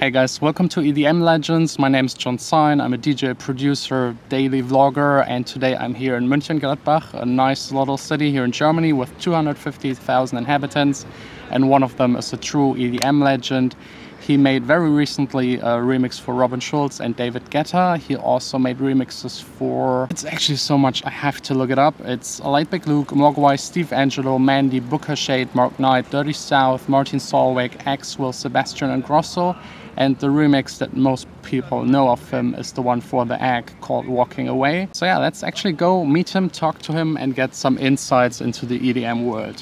Hey guys, welcome to EDM Legends. My name is Jon Sine. I'm a DJ, producer, daily vlogger, and today I'm here in Mönchengladbach, a nice little city here in Germany with 250,000 inhabitants, and one of them is a true EDM legend. He made very recently a remix for Robin Schulz and David Guetta. He also made remixes for... It's actually so much, I have to look it up. It's Laidback Luke, Mogwai, Steve Angelo, Mandy, Booker Shade, Mark Knight, Dirty South, Martin Solveig, Axwell, Sebastian and Grosso. And the remix that most people know of him is the one for The Egg called Walking Away. So yeah, let's actually go meet him, talk to him and get some insights into the EDM world.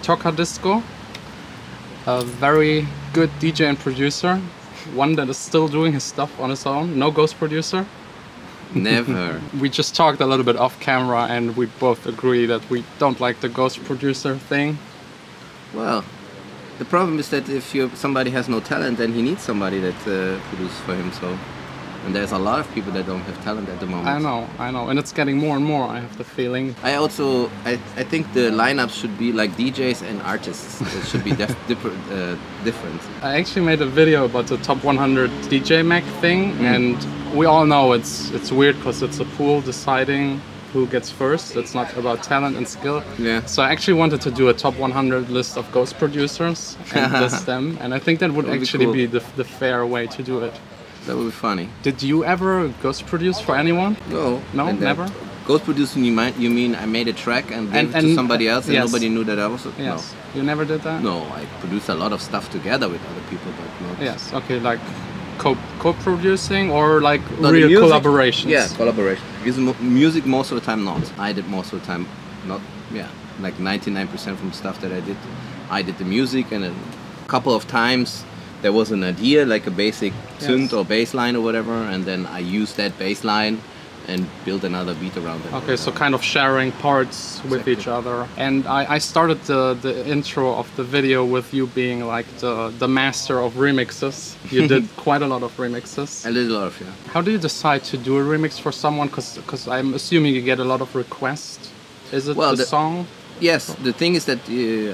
Tocadisco, a very good DJ and producer, one that is still doing his stuff on his own, no ghost producer. Never. We just talked a little bit off camera and we both agree that we don't like the ghost producer thing. Well, the problem is that if somebody has no talent, then he needs somebody that produces for him. So, and there's a lot of people that don't have talent at the moment. I know, and it's getting more and more, I have the feeling. I think the lineups should be like DJs and artists. It should be different. I actually made a video about the top 100 DJ Mag thing, and we all know it's weird because it's a pool deciding who gets first. It's not about talent and skill. Yeah. So I actually wanted to do a top 100 list of ghost producers and list them, and I think that would actually be the fair way to do it. That would be funny. Did you ever ghost produce for anyone? No. No, never? Ghost producing, you mean I made a track and gave it to somebody else and nobody knew that I was... Yes. No. You never did that? No, I produced a lot of stuff together with other people, but not... Yes, okay, like co-producing or like real collaborations? Yeah, collaboration. Because music most of the time not. I did most of the time not, yeah. Like 99% from stuff that I did the music, and a couple of times there was an idea, like a basic synth or bass line or whatever, and then I used that bass line and built another beat around it. Okay, so kind of sharing parts with each other. And I started the intro of the video with you being like the master of remixes. You did quite a lot of remixes. A little of, yeah. How do you decide to do a remix for someone? Because I'm assuming you get a lot of requests. Is it the song? Yes, the thing is that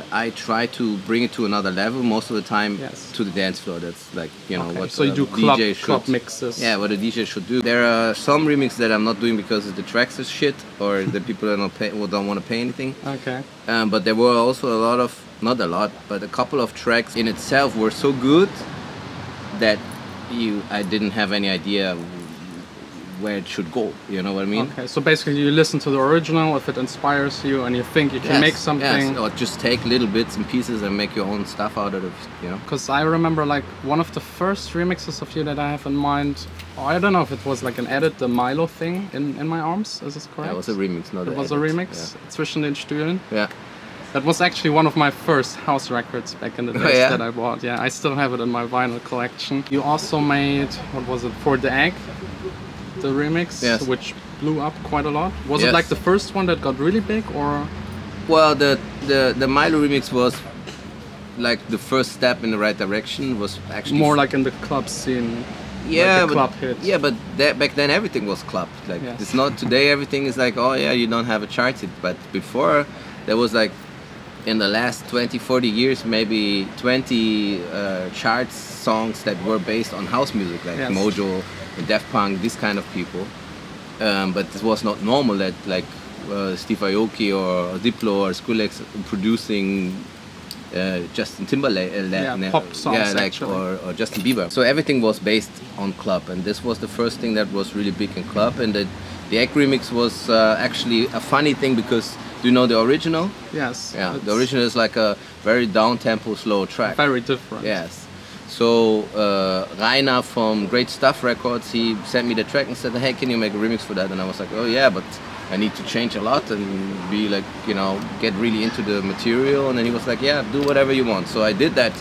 I try to bring it to another level most of the time to the dance floor. That's like, you know, what so you do club mixes. Yeah, what a DJ should do. There are some remixes that I'm not doing because the tracks is shit or the people are not don't want to pay anything. Okay. But there were also a lot of, not a lot, but a couple of tracks in itself were so good that I didn't have any idea where it should go, you know what I mean? Okay, so basically you listen to the original, if it inspires you and you think you can make something. Yes, or just take little bits and pieces and make your own stuff out of it, you know? Because I remember like one of the first remixes of you that I have in mind, I don't know if it was like an edit, the Milo thing in My Arms, is this correct? Yeah, it was a remix, not an edit. It was a remix, Zwischen den Stühlen. Yeah. That was actually one of my first house records back in the days that I bought. Yeah, I still have it in my vinyl collection. You also made, what was it, for The Egg? The remix, which blew up quite a lot. Was it like the first one that got really big, or? Well, the Milo remix was like the first step in the right direction. Was actually more like in the club scene. Yeah, like club hit. Yeah, but back then everything was club. Like it's not today. Everything is like, oh yeah, you don't have a chart hit. But before there was like, in the last 20-40 years, maybe 20 charts songs that were based on house music, like Mojo, Daft Punk, this kind of people. But this was not normal that like Steve Aoki or Diplo or Skrillex producing Justin Timberlake, pop songs, or Justin Bieber. So everything was based on club, and this was the first thing that was really big in club. And the Egg remix was actually a funny thing because, do you know the original? Yes. Yeah, the original is like a very down-tempo, slow track. Very different. Yes. So Rainer from Great Stuff Records, he sent me the track and said, hey, can you make a remix for that? And I was like, oh yeah, but I need to change a lot and be like, you know, get really into the material. And then he was like, yeah, do whatever you want. So I did that.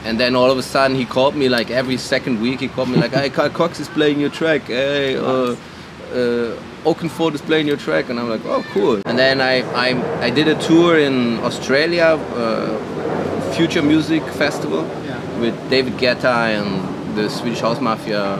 And then all of a sudden he called me like every second week. He called me like, hey, Carl Cox is playing your track. Hey, Oakenfold is playing your track. And I'm like, oh, cool. And then I did a tour in Australia, Future Music Festival, with David Guetta and the Swedish House Mafia,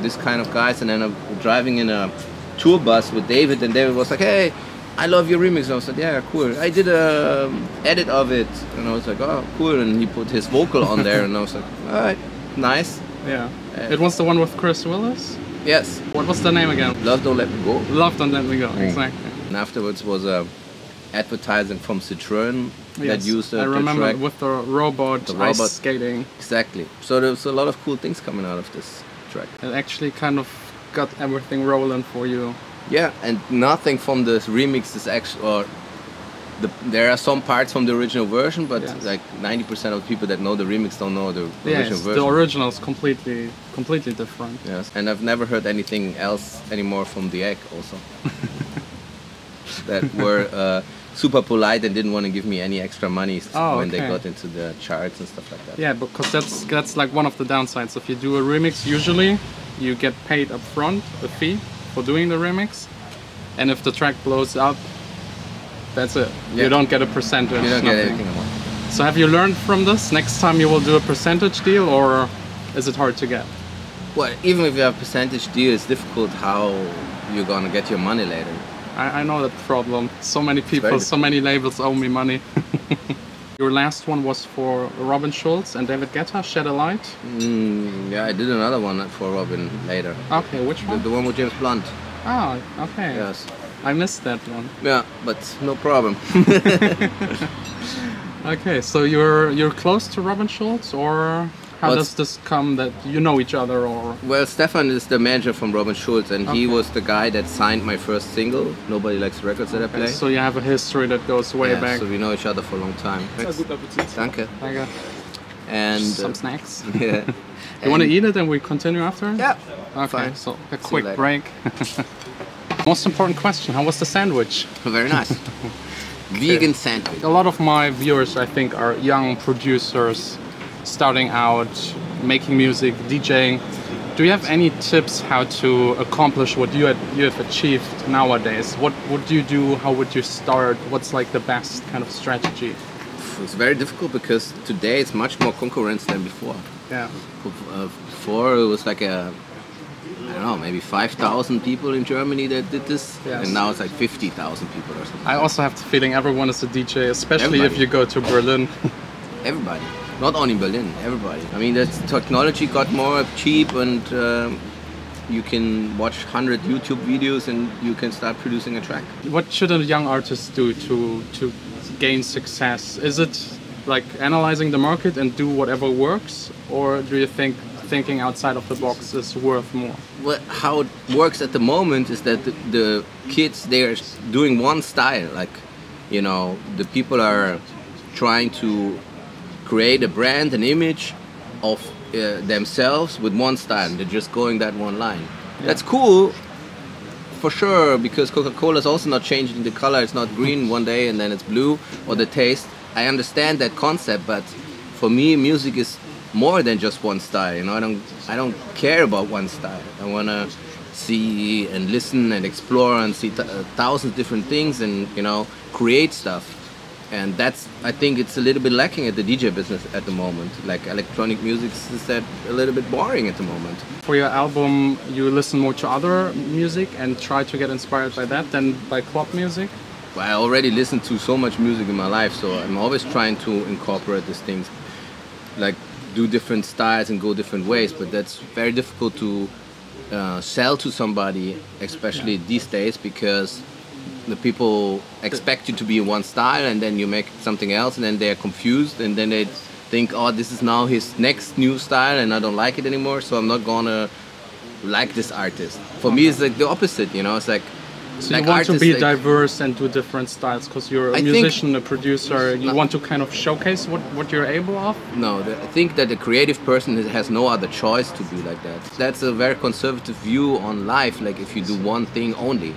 this kind of guys. And then driving in a tour bus with David, and David was like, "Hey, I love your remix." And I was like, "Yeah, cool. I did a edit of it," and I was like, "Oh, cool." And he put his vocal on there, and I was like, "All right, nice." Yeah. It was the one with Chris Willis? Yes. What was the name again? Love Don't Let Me Go. Love Don't Let Me Go, exactly. And afterwards was advertising from Citroën that used the I remember track. with the robot ice skating. Exactly. So there was a lot of cool things coming out of this track. It actually kind of got everything rolling for you. Yeah, and nothing from the remix is actually, or there are some parts from the original version, but like 90% of people that know the remix don't know the original version. The original is completely different. Yes, and I've never heard anything else anymore from the egg also. That were super polite and didn't want to give me any extra money when they got into the charts and stuff like that. Yeah, because that's like one of the downsides. If you do a remix, usually you get paid up front, a fee for doing the remix, and if the track blows up, that's it. Yeah. You don't get a percentage. You don't get anything more. So have you learned from this? Next time you will do a percentage deal, or is it hard to get? Well, even if you have a percentage deal, it's difficult how you're gonna get your money later. I know that problem. So many people, so many labels owe me money. Your last one was for Robin Schulz and David Guetta, Shed a Light? Yeah, I did another one for Robin later. Okay, which one? The one with James Blunt. Oh, okay. Yes. I missed that one. Yeah, but no problem. Okay, so you're close to Robin Schulz, or how does this come that you know each other? Or well, Stefan is the manager from Robin Schulz, and he was the guy that signed my first single, Nobody Likes the Records that I play. So you have a history that goes way back. So we know each other for a long time. Danke. Danke. And some snacks. Yeah. You want to eat it and we continue after? Yeah. Okay, fine. So a quick break. Most important question, how was the sandwich? Very nice. Vegan sandwich. A lot of my viewers, I think, are young producers starting out, making music, DJing. Do you have any tips how to accomplish what you have achieved nowadays? What would you do? How would you start? What's like the best kind of strategy? It's very difficult because today it's much more concurrence than before. Yeah. Before it was like I don't know, maybe 5,000 people in Germany that did this, and now it's like 50,000 people or something. I also have the feeling everyone is a DJ, especially if you go to Berlin. Everybody, not only Berlin, everybody. I mean, that technology got more cheap, and you can watch 100 YouTube videos and you can start producing a track. What should a young artist do to gain success? Is it like analyzing the market and do whatever works, or do you think thinking outside of the box is worth more? Well, how it works at the moment is that the kids, they are doing one style. Like, you know, the people are trying to create a brand, an image of themselves with one style. They're just going that one line. Yeah. That's cool, for sure, because Coca-Cola is also not changing the color. It's not green one day and then it's blue, or the taste. I understand that concept, but for me, music is more than just one style. You know, I don't care about one style. I want to see and listen and explore and see 1,000 different things and, you know, create stuff. And that's, I think it's a little bit lacking at the DJ business at the moment. Like, electronic music is that a little bit boring at the moment. For your album, you listen more to other music and try to get inspired by that than by club music? Well, I already listened to so much music in my life, so I'm always trying to incorporate these things. Like, do different styles and go different ways, but that's very difficult to sell to somebody, especially these days, because the people expect you to be in one style and then you make something else and then they're confused and then they think, oh, this is now his next new style and I don't like it anymore, so I'm not gonna like this artist. For me, it's like the opposite, you know, it's like, so you want to be diverse and do different styles because you're a musician, a producer. You want to kind of showcase what you're able of? No, I think that the creative person has no other choice to be like that. That's a very conservative view on life, like if you do one thing only.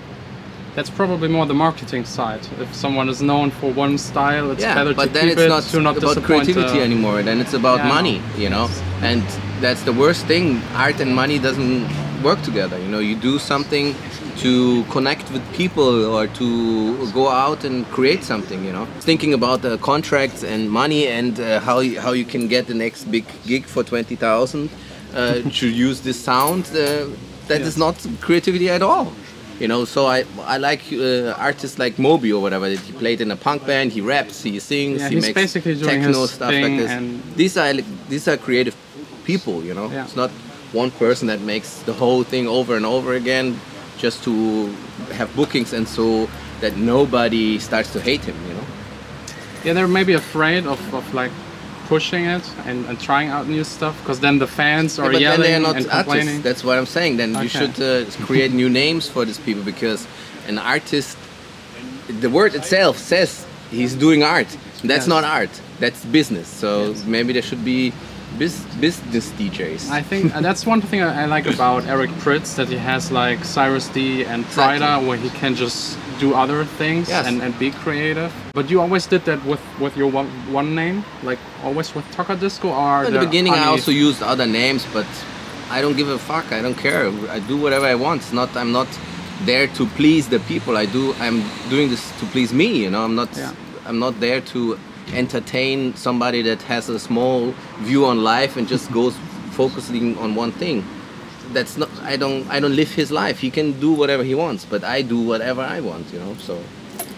That's probably more the marketing side. If someone is known for one style, it's better to keep it, to not disappoint. But then it's not about creativity anymore, then it's about money, you know? And that's the worst thing. Art and money doesn't work together, you know? You do something to connect with people or to go out and create something, you know. Thinking about the contracts and money and how you can get the next big gig for 20,000 to use this sound. that is not creativity at all. You know, so I like artists like Moby or whatever. He played in a punk band. He raps, he sings, he makes basically doing techno his stuff thing like this. and These are creative people. You know, it's not one person that makes the whole thing over and over again just to have bookings and so that nobody starts to hate him. You know. Yeah, they're maybe afraid of like pushing it and trying out new stuff, because then the fans are yelling then they are not and complaining. artists. That's what I'm saying. Then you should create new names for these people, because an artist, the word itself says he's doing art. That's not art. That's business. So maybe there should be business DJs. I think that's one thing I like about Eric Prydz, that he has like Cyrus D and Prida, where he can just do other things and be creative. But you always did that with your one name, like always with Tocadisco, or in the beginning I also used other names, but I don't give a fuck. I don't care. I do whatever I want. I'm not there to please the people. I'm doing this to please me. You know, I'm not there to entertain somebody that has a small view on life and just goes focusing on one thing. That's not. I don't live his life. He can do whatever he wants, but I do whatever I want. You know. So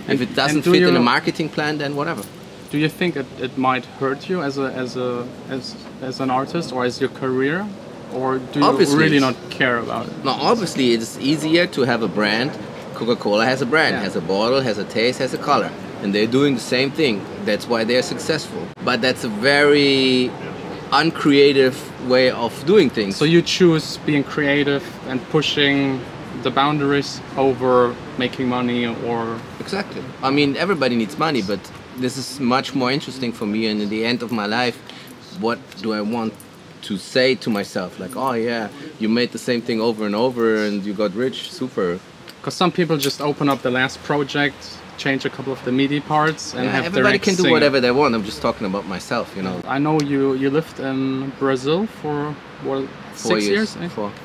if it doesn't fit in a marketing plan, then whatever. Do you think it might hurt you as an artist or as your career, or do you really not care about it? No, obviously it's easier to have a brand. Coca-Cola has a brand, has a bottle, has a taste, has a color. And they're doing the same thing. That's why they're successful. But that's a very uncreative way of doing things. So you choose being creative and pushing the boundaries over making money, or... Exactly. I mean, everybody needs money, but this is much more interesting for me. And in the end of my life, what do I want to say to myself? Like, oh yeah, you made the same thing over and over and you got rich, super. Because some people just open up the last project, change a couple of the MIDI parts, and have everybody can do whatever they want. I'm just talking about myself, you know. I know you lived in Brazil for what, 6 years?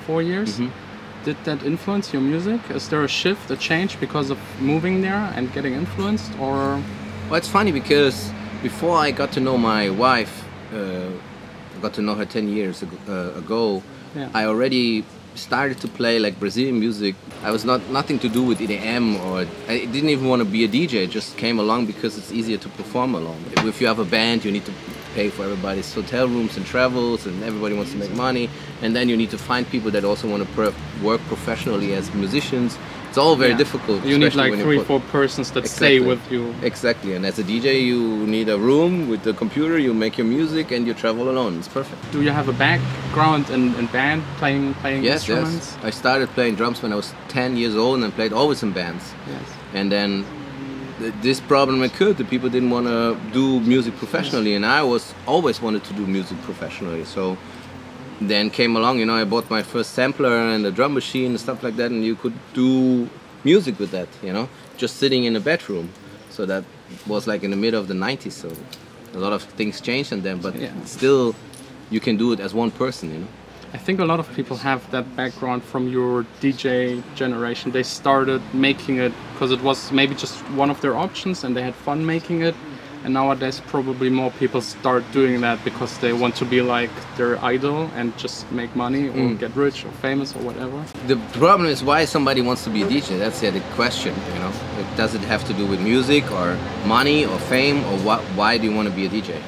4 years. Mm-hmm. Did that influence your music? Is there a shift, a change because of moving there and getting influenced, or? Well, it's funny because before I got to know my wife, I got to know her 10 years ago. I already started to play like Brazilian music. I was nothing to do with EDM, or I didn't even want to be a DJ. It just came along because it's easier to perform along. If you have a band, you need to pay for everybody's hotel rooms and travels, and everybody wants to make money, and then you need to find people that also want to work professionally as musicians. It's all very difficult. You need like 3-4 persons that stay with you. Exactly, and as a DJ you need a room with the computer, you make your music and you travel alone. It's perfect. Do you have a background in band, playing instruments? Yes, I started playing drums when I was 10 years old and played always in bands. Yes. And then this problem occurred, that people didn't want to do music professionally, and I always wanted to do music professionally. So then came along, you know, I bought my first sampler and a drum machine and stuff like that, and you could do music with that, you know, just sitting in a bedroom. So that was like in the middle of the 90s, so a lot of things changed and then, but still you can do it as one person, you know. I think a lot of people have that background from your DJ generation. They started making it because it was maybe just one of their options and they had fun making it. And nowadays probably more people start doing that because they want to be like their idol and just make money or get rich or famous or whatever. The problem is why somebody wants to be a DJ. That's the question, you know. Does it have to do with music or money or fame, or why do you want to be a DJ?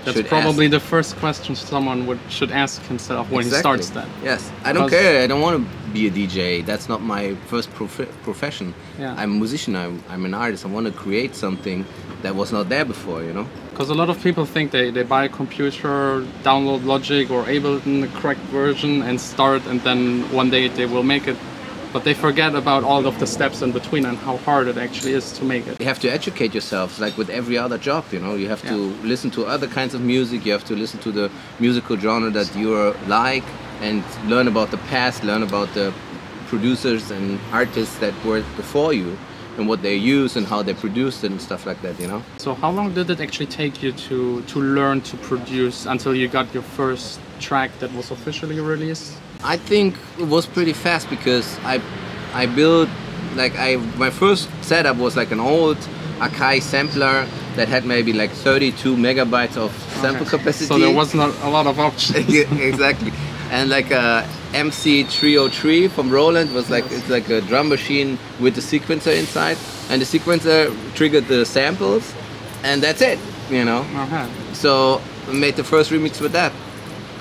That's probably the first question someone should ask himself when he starts that. Yes, I don't care. I don't want to be a DJ. That's not my first profession. Yeah. I'm a musician. I'm an artist. I want to create something that was not there before, you know. Because a lot of people think they buy a computer, download Logic or Ableton, the correct version, and start, and then one day they will make it. But they forget about all of the steps in between and how hard it actually is to make it. You have to educate yourself, like with every other job, you know. You have to listen to other kinds of music, you have to listen to the musical genre that you like, and learn about the past, learn about the producers and artists that were before you, and what they use and how they produced it and stuff like that, you know. So how long did it actually take you to learn to produce until you got your first track that was officially released? I think it was pretty fast because I built, like my first setup was like an old Akai sampler that had maybe like 32 megabytes of sample capacity. So there was not a lot of options. Exactly. And like MC303 from Roland. Was like, it's like a drum machine with a sequencer inside, and the sequencer triggered the samples, and that's it, you know. So I made the first remix with that,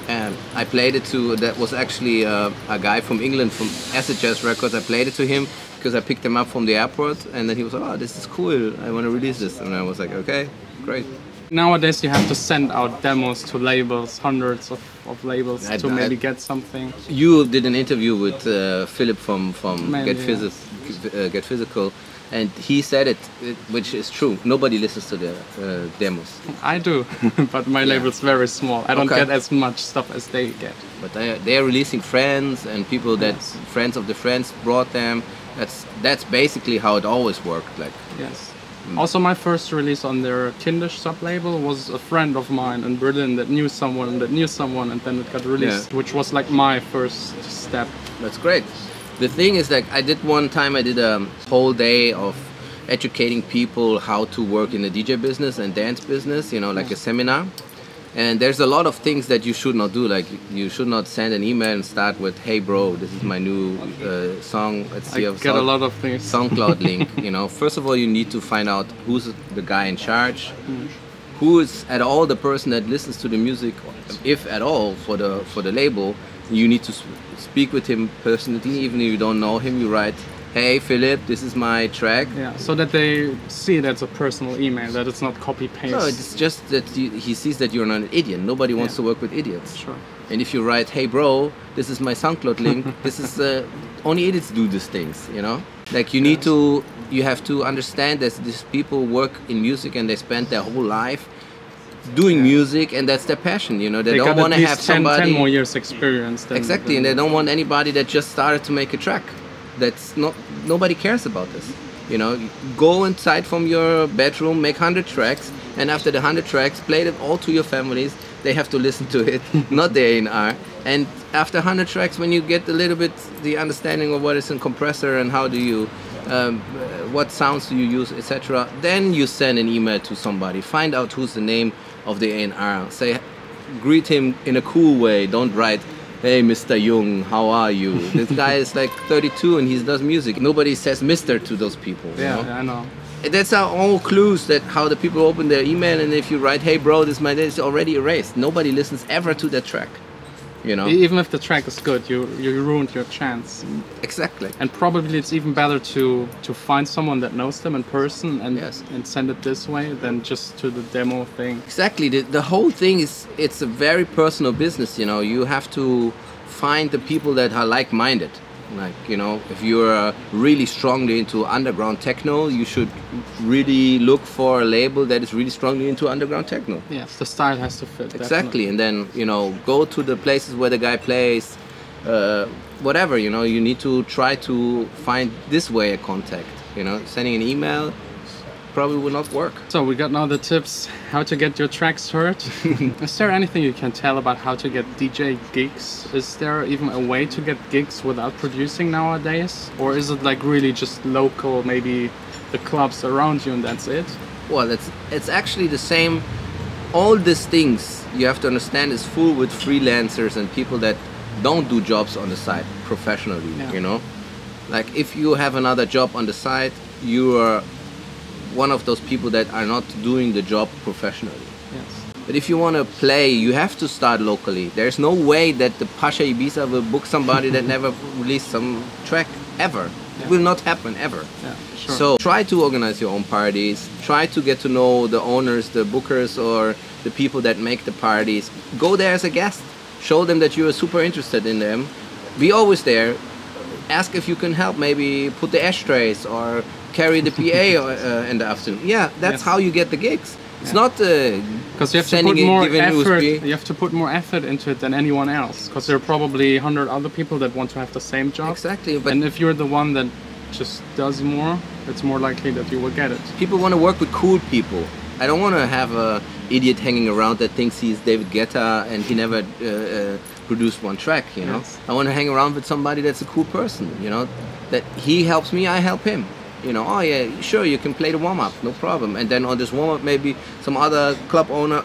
and I played it to, that was actually a guy from England, from Acid Jazz Records. I played it to him because I picked him up from the airport, and then he was like, oh, this is cool, I want to release this, and I was like, okay, great. Nowadays you have to send out demos to labels, hundreds of labels to maybe get something. You did an interview with Philip from Maybe, Get Physical, and he said it, which is true. Nobody listens to the demos. I do, but my label's very small. I don't get as much stuff as they get. But they're releasing friends and people that friends of the friends brought them. That's basically how it always worked. Like Also, my first release on their Kindisch sub-label was a friend of mine in Berlin that knew someone, and then it got released, which was like my first step. That's great. The thing is, like, I did a whole day of educating people how to work in the DJ business and dance business, you know, like a seminar. And there's a lot of things that you should not do. Like, you should not send an email and start with, "Hey bro, this is my new song. Let's see." I get a lot of things. SoundCloud link. You know, first of all, you need to find out who's the guy in charge, who is at all the person that listens to the music, if at all, for the label. You need to speak with him personally, even if you don't know him. You write, "Hey Philip, this is my track." Yeah, so that they see that's a personal email, that it's not copy-paste. No, it's just that he sees that you're not an idiot. Nobody wants to work with idiots. Sure. And if you write, "Hey bro, this is my SoundCloud link," this is only idiots do these things, you know. Like, you have to understand that these people work in music and they spend their whole life doing music, and that's their passion, you know. They don't want to have somebody 10 more years experience. Exactly, and they don't want anybody that just started to make a track. That's not, nobody cares about this, you know. Go inside from your bedroom, make 100 tracks, and after the 100 tracks, play them all to your families. They have to listen to it, not the A&R. And after 100 tracks, when you get a little bit the understanding of what is a compressor and how do you what sounds do you use, etc., then you send an email to somebody, find out who's the name of the A&R, say, greet him in a cool way. Don't write, "Hey Mr. Jung, how are you?" This guy is like 32 and he does music. Nobody says Mr. to those people. You know? I know. That's all clues that how the people open their email, and if you write, "Hey bro, this is my day," it's already erased. Nobody listens ever to that track. You know? Even if the track is good, you ruined your chance. Exactly. And probably it's even better to find someone that knows them in person and send it this way than just to the demo thing. Exactly. The whole thing is, it's a very personal business, you know. You have to find the people that are like-minded. Like, you know, if you're really strongly into underground techno, you should really look for a label that is really strongly into underground techno. Yes, the style has to fit. Exactly, definitely. And then, you know, go to the places where the guy plays, whatever, you know, you need to try to find this way a contact, you know. Sending an email probably will not work. So we got now the tips how to get your tracks heard. Is there anything you can tell about how to get DJ gigs? Is there even a way to get gigs without producing nowadays? Or is it like really just local, maybe the clubs around you and that's it? Well, it's actually the same. All these things you have to understand is full with freelancers and people that don't do jobs on the side professionally, you know? Like, if you have another job on the side, you are one of those people that are not doing the job professionally. Yes. But if you want to play, you have to start locally. There's no way that the Pasha Ibiza will book somebody that never released some track ever. It will not happen ever. Yeah, sure. So try to organize your own parties. Try to get to know the owners, the bookers, or the people that make the parties. Go there as a guest. Show them that you are super interested in them. Be always there. Ask if you can help. Maybe put the ashtrays or carry the PA in the afternoon. Yeah, that's how you get the gigs. It's not because you have to put more effort. You have to put more effort into it than anyone else. Because there are probably 100 other people that want to have the same job. Exactly. But and if you're the one that just does more, it's more likely that you will get it. People want to work with cool people. I don't want to have a idiot hanging around that thinks he's David Guetta and he never produced one track. You know. Yes. I want to hang around with somebody that's a cool person. You know, that he helps me, I help him. You know, oh yeah, sure, you can play the warm-up, no problem. And then on this warm-up, maybe some other club owner,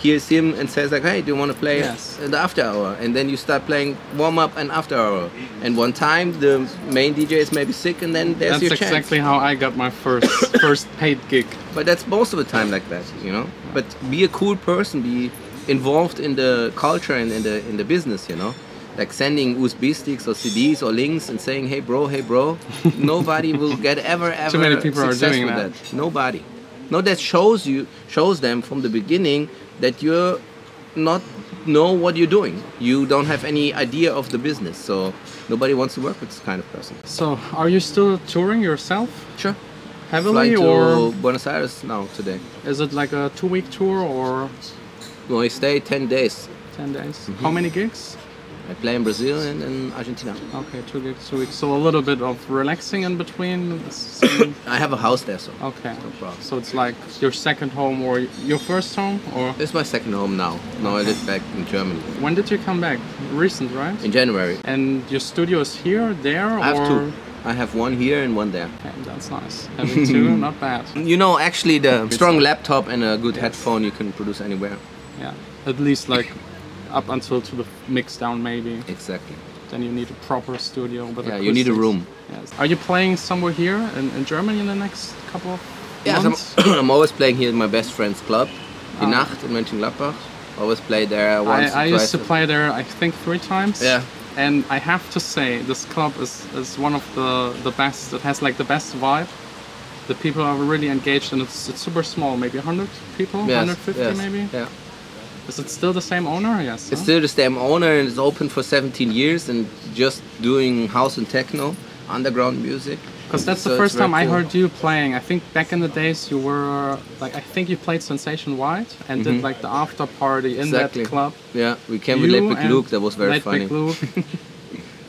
hears him and says like, hey, do you want to play Yes. the after hour? And then you start playing warm up and after hour. And one time the main DJ is maybe sick, and then there's your That's chance. exactly how I got my first paid gig. But that's most of the time like that, you know. But be a cool person, be involved in the culture and in the business, you know. Like sending USB sticks or CDs or links and saying, hey bro, nobody will get ever Too many people are success doing with that. Nobody. No, that shows them from the beginning that you're not know what you're doing. You don't have any idea of the business, so nobody wants to work with this kind of person. So, are you still touring yourself? Sure. Heavily, Flying to or Buenos Aires now today. is it like a 2-week tour or No, I stay 10 days. 10 days? How many gigs? I play in Brazil and in Argentina. Okay, 2 gigs, 2 weeks. So a little bit of relaxing in between. I have a house there, so Okay. no problem. So it's like your second home or your first home, or It's my second home now. Now I live back in Germany. when did you come back? Recent, right? In January. And your studio is here, there, I have or? two. I have one here and one there. Okay, that's nice. Having two, not bad. You know, actually the strong laptop and a good headphone you can produce anywhere. Yeah, at least like up until to the mix down maybe. Exactly. Then you need a proper studio with Yeah, you need a acoustics. room. Yes. Are you playing somewhere here in Germany in the next couple of Yeah, months? I'm always playing here in my best friend's club, Die Nacht in Mönchengladbach. Always play there once I or used to twice. play there, I think 3 times. Yeah. And I have to say, this club is one of the best. It has like the best vibe. The people are really engaged, and it's super small, maybe 100 people, Yes, 150 yes, maybe. Yeah. Is it still the same owner? Yes. It's huh? still the same owner and it's open for 17 years and just doing house and techno, underground music. Because that's So the it's first time very I cool. heard you playing. I think back in the days you were like, I think you played Sensation White and did like the after party in Exactly. that club. Yeah, we came with You Laidback and Luke, that was very Laidback funny. Luke.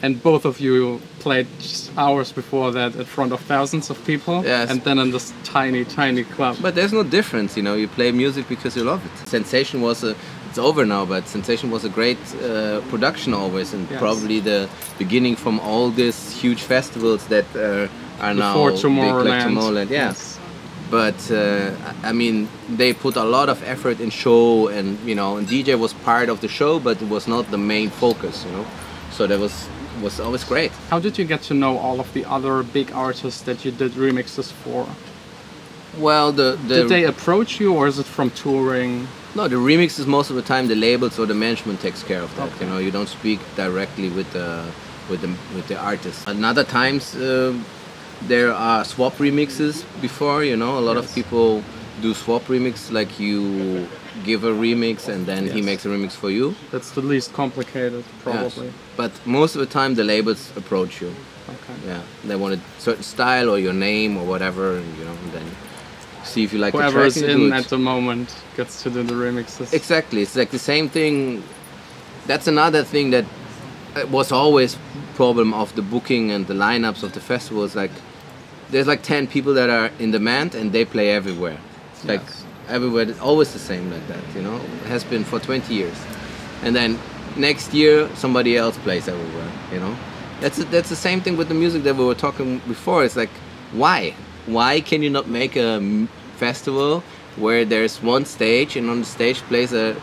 And both of you played just hours before that in front of thousands of people. Yes. And then in this tiny, tiny club. But there's no difference, you know, you play music because you love it. Sensation was it's over now, but Sensation was a great production always, and Yes. probably the beginning from all these huge festivals that are now Before big, Tomorrowland. like Tomorrowland. Yeah. But I mean, they put a lot of effort in show, and you know, and DJ was part of the show, but it was not the main focus, you know. So that was always great. How did you get to know all of the other big artists that you did remixes for? Well, Did they approach you, or is it from touring? No, the remix is most of the time the labels or the management takes care of that. Okay. You know, you don't speak directly with the artist. And other times there are swap remixes before. You know, a lot of Yes. people do swap remix, like you give a remix and then he Yes. makes a remix for you. That's the least complicated, probably. Yes. But most of the time the labels approach you. Okay. Yeah, they want a certain style or your name or whatever, and, you know, and then see if you like Whoever the is track and do in it. at the moment gets to do the remixes. Exactly, it's like the same thing. That's another thing that was always problem of the booking and the lineups of the festivals. Like, there's like 10 people that are in demand and they play everywhere. Like Yes. everywhere, it's always the same like that. You know, it has been for 20 years. And then next year somebody else plays everywhere. You know, that's the same thing with the music that we were talking before. It's like, why? Why can you not make a festival where there's one stage and on the stage plays a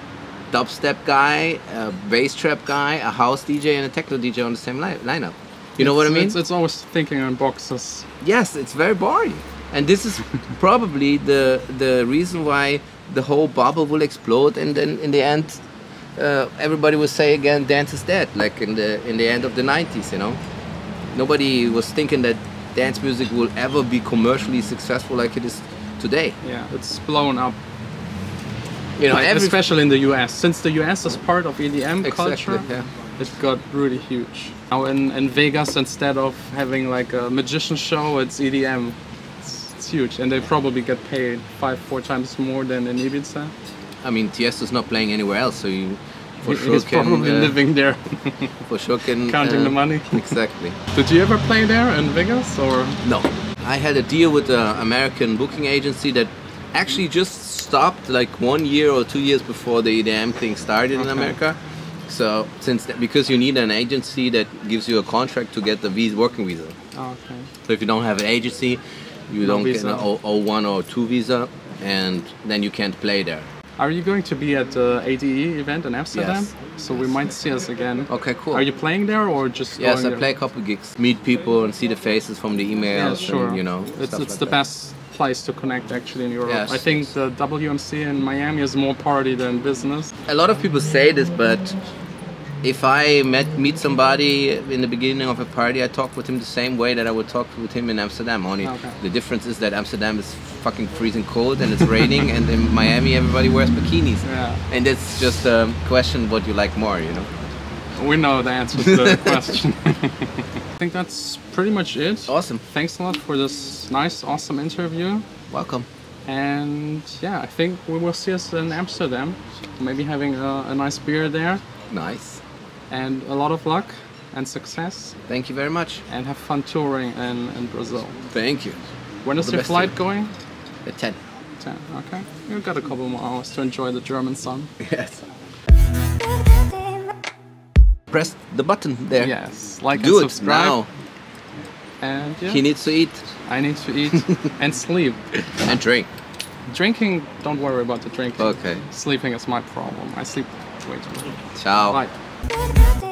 dubstep guy, a bass trap guy, a house DJ and a techno DJ on the same lineup? You know what I mean? It's always thinking in boxes. Yes, it's very boring. And this is probably the reason why the whole bubble will explode, and then in the end everybody will say again dance is dead, like in the end of the 90s, you know. Nobody was thinking that dance music will ever be commercially successful like it is today. Yeah, it's blown up. You know, Like, especially in the US. Since the US is part of EDM culture, yeah. it got really huge. Now in Vegas, instead of having like a magician show, it's EDM. It's huge, and they probably get paid 4 times more than in Ibiza. I mean, Tiesto's not playing anywhere else, so you for sure He's can probably living there, for sure can counting the money. Exactly. Did you ever play there in Vegas, or? No. I had a deal with an American booking agency that actually just stopped like 1 year or 2 years before the EDM thing started in Okay. America. So because you need an agency that gives you a contract to get the working visa. Oh, okay. So if you don't have an agency, you No don't visa. get an O1 or 2 visa, and then you can't play there. Are you going to be at the ADE event in Amsterdam? Yes. So we might see us again. Okay, cool. Are you playing there or just Yes, going I there? play a couple gigs, meet people and see the faces from the emails. Yeah, sure. And, you know, it's stuff like the that. best place to connect actually in Europe. Yes, I think the WMC in Miami is more party than business. A lot of people say this, but if I meet somebody in the beginning of a party, I talk with him the same way that I would talk with him in Amsterdam. Only the difference is that Amsterdam is fucking freezing cold and it's raining, and in Miami everybody wears bikinis. Yeah. And it's just a question what you like more, you know. We know the answer to the question. I think that's pretty much it. Awesome. Thanks a lot for this nice, awesome interview. Welcome. And yeah, I think we will see us in Amsterdam. Maybe having a nice beer there. Nice. And a lot of luck and success. Thank you very much. And have fun touring in Brazil. Thank you. When is your flight going? At 10. 10, okay. You've got a couple more hours to enjoy the German sun. Yes. Press the button there. Yes, like Do and it subscribe. now. And yeah, He needs to eat. I need to eat and sleep. And drink. Drinking, don't worry about the drinking. Okay. Sleeping is my problem. I sleep way too much. Ciao. Bye.